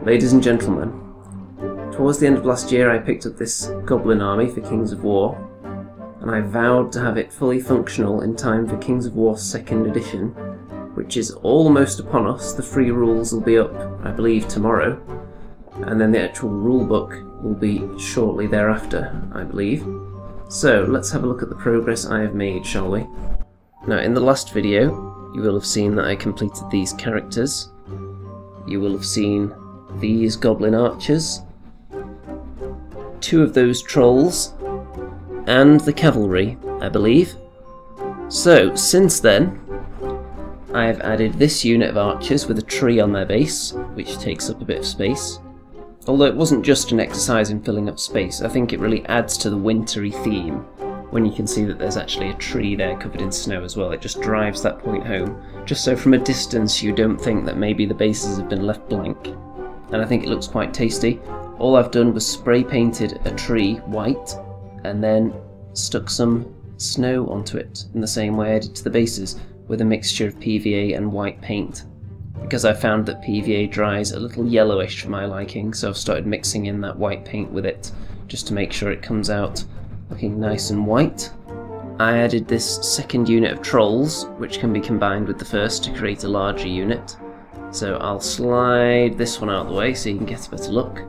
Ladies and gentlemen, towards the end of last year I picked up this Goblin army for Kings of War, and I vowed to have it fully functional in time for Kings of War 2nd edition, which is almost upon us. The free rules will be up, I believe, tomorrow, and then the actual rulebook will be shortly thereafter, I believe. So let's have a look at the progress I have made, shall we? Now, in the last video, you will have seen that I completed these characters. You will have seen these Goblin Arches, 2 of those trolls, and the cavalry, I believe. So, since then, I have added this unit of archers with a tree on their base, which takes up a bit of space. Although it wasn't just an exercise in filling up space, I think it really adds to the wintry theme when you can see that there's actually a tree there covered in snow as well. It just drives that point home, just so from a distance you don't think that maybe the bases have been left blank. And I think it looks quite tasty. All I've done was spray painted a tree white and then stuck some snow onto it in the same way I did to the bases, with a mixture of PVA and white paint, because I found that PVA dries a little yellowish for my liking, so I've started mixing in that white paint with it just to make sure it comes out looking nice and white. I added this second unit of trolls, which can be combined with the first to create a larger unit. So I'll slide this one out of the way so you can get a better look.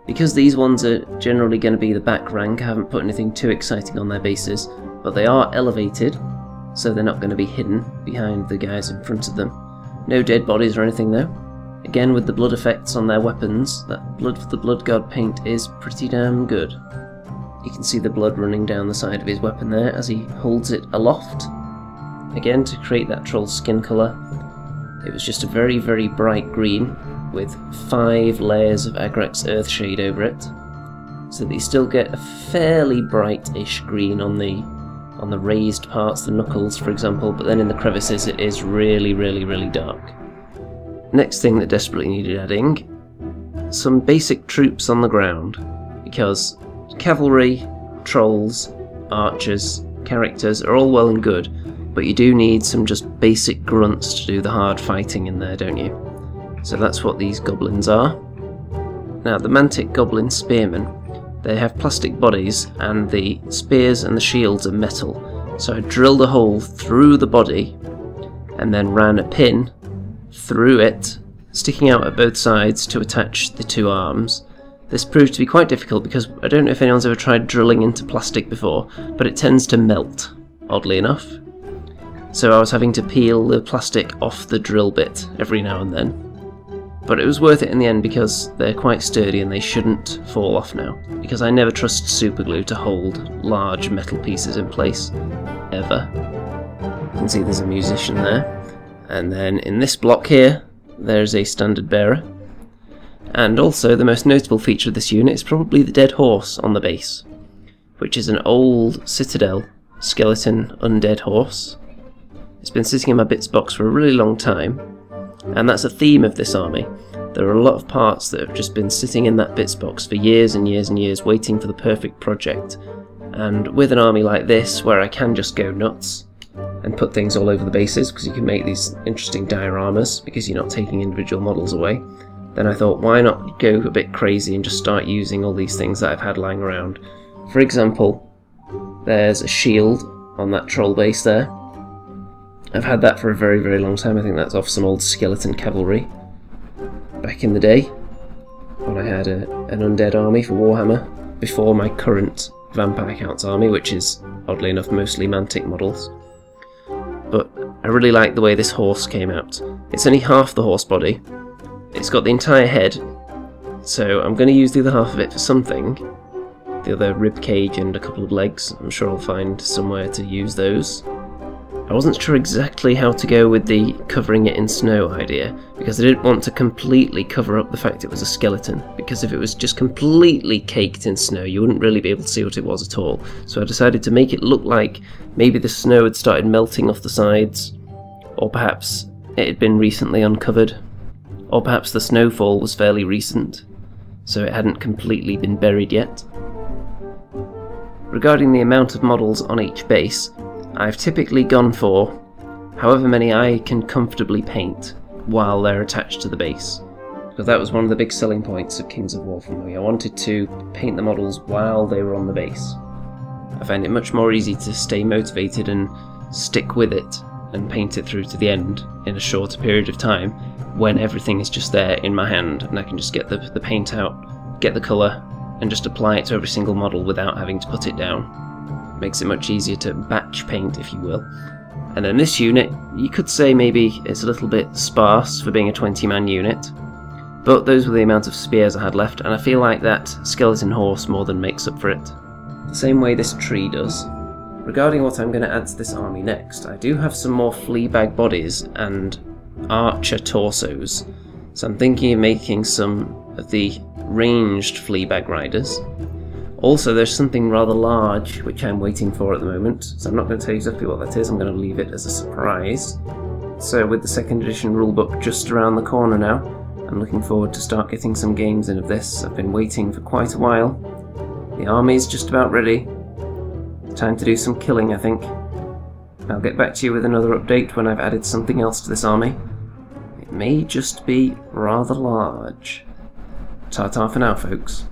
Because these ones are generally going to be the back rank, I haven't put anything too exciting on their bases, but they are elevated, so they're not going to be hidden behind the guys in front of them. No dead bodies or anything though. Again, with the blood effects on their weapons, that Blood for the Blood God paint is pretty damn good. You can see the blood running down the side of his weapon there as he holds it aloft. Again, to create that troll skin colour, it was just a very, very bright green with 5 layers of Agrax Earthshade over it, so that you still get a fairly bright-ish green on the raised parts, the knuckles for example, but then in the crevices it is really, really, really dark. Next thing that desperately needed adding, some basic troops on the ground, because cavalry, trolls, archers, characters are all well and good, but you do need some just basic grunts to do the hard fighting in there, don't you? So that's what these goblins are. Now, the Mantic Goblin Spearmen, they have plastic bodies and the spears and the shields are metal. So I drilled a hole through the body and then ran a pin through it, sticking out at both sides to attach the 2 arms. This proved to be quite difficult because I don't know if anyone's ever tried drilling into plastic before, but it tends to melt, oddly enough. So I was having to peel the plastic off the drill bit every now and then. But it was worth it in the end because they're quite sturdy and they shouldn't fall off now, because I never trust superglue to hold large metal pieces in place, ever. You can see there's a musician there, and then in this block here there's a standard bearer, and also the most notable feature of this unit is probably the dead horse on the base, which is an old Citadel skeleton undead horse. It's been sitting in my bits box for a really long time, and that's a theme of this army. There are a lot of parts that have just been sitting in that bits box for years and years and years waiting for the perfect project, and with an army like this where I can just go nuts and put things all over the bases because you can make these interesting dioramas because you're not taking individual models away, then I thought, why not go a bit crazy and just start using all these things that I've had lying around. For example, there's a shield on that troll base there. I've had that for a very, very long time. I think that's off some old skeleton cavalry back in the day when I had an undead army for Warhammer before my current Vampire Counts army, which is, oddly enough, mostly Mantic models. But I really like the way this horse came out. It's only half the horse body. It's got the entire head, so I'm going to use the other half of it for something. The other rib cage and a couple of legs. I'm sure I'll find somewhere to use those. I wasn't sure exactly how to go with the covering it in snow idea, because I didn't want to completely cover up the fact it was a skeleton, because if it was just completely caked in snow you wouldn't really be able to see what it was at all. So I decided to make it look like maybe the snow had started melting off the sides, or perhaps it had been recently uncovered, or perhaps the snowfall was fairly recent, so it hadn't completely been buried yet. Regarding the amount of models on each base, I've typically gone for however many I can comfortably paint while they're attached to the base. because that was one of the big selling points of Kings of War for me. I wanted to paint the models while they were on the base. I find it much more easy to stay motivated and stick with it and paint it through to the end in a shorter period of time when everything is just there in my hand and I can just get the paint out, get the colour, and just apply it to every single model without having to put it down. It makes it much easier to batch paint, if you will. And then this unit, you could say maybe it's a little bit sparse for being a 20-man unit, but those were the amount of spears I had left, and I feel like that skeleton horse more than makes up for it. The same way this tree does. Regarding what I'm going to add to this army next, I do have some more fleabag bodies and archer torsos, so I'm thinking of making some of the ranged fleabag riders. Also, there's something rather large which I'm waiting for at the moment, so I'm not going to tell you exactly what that is, I'm going to leave it as a surprise. So with the 2nd edition rulebook just around the corner now, I'm looking forward to start getting some games in of this. I've been waiting for quite a while. The army's just about ready. Time to do some killing, I think. I'll get back to you with another update when I've added something else to this army. It may just be rather large. Ta-ta for now, folks.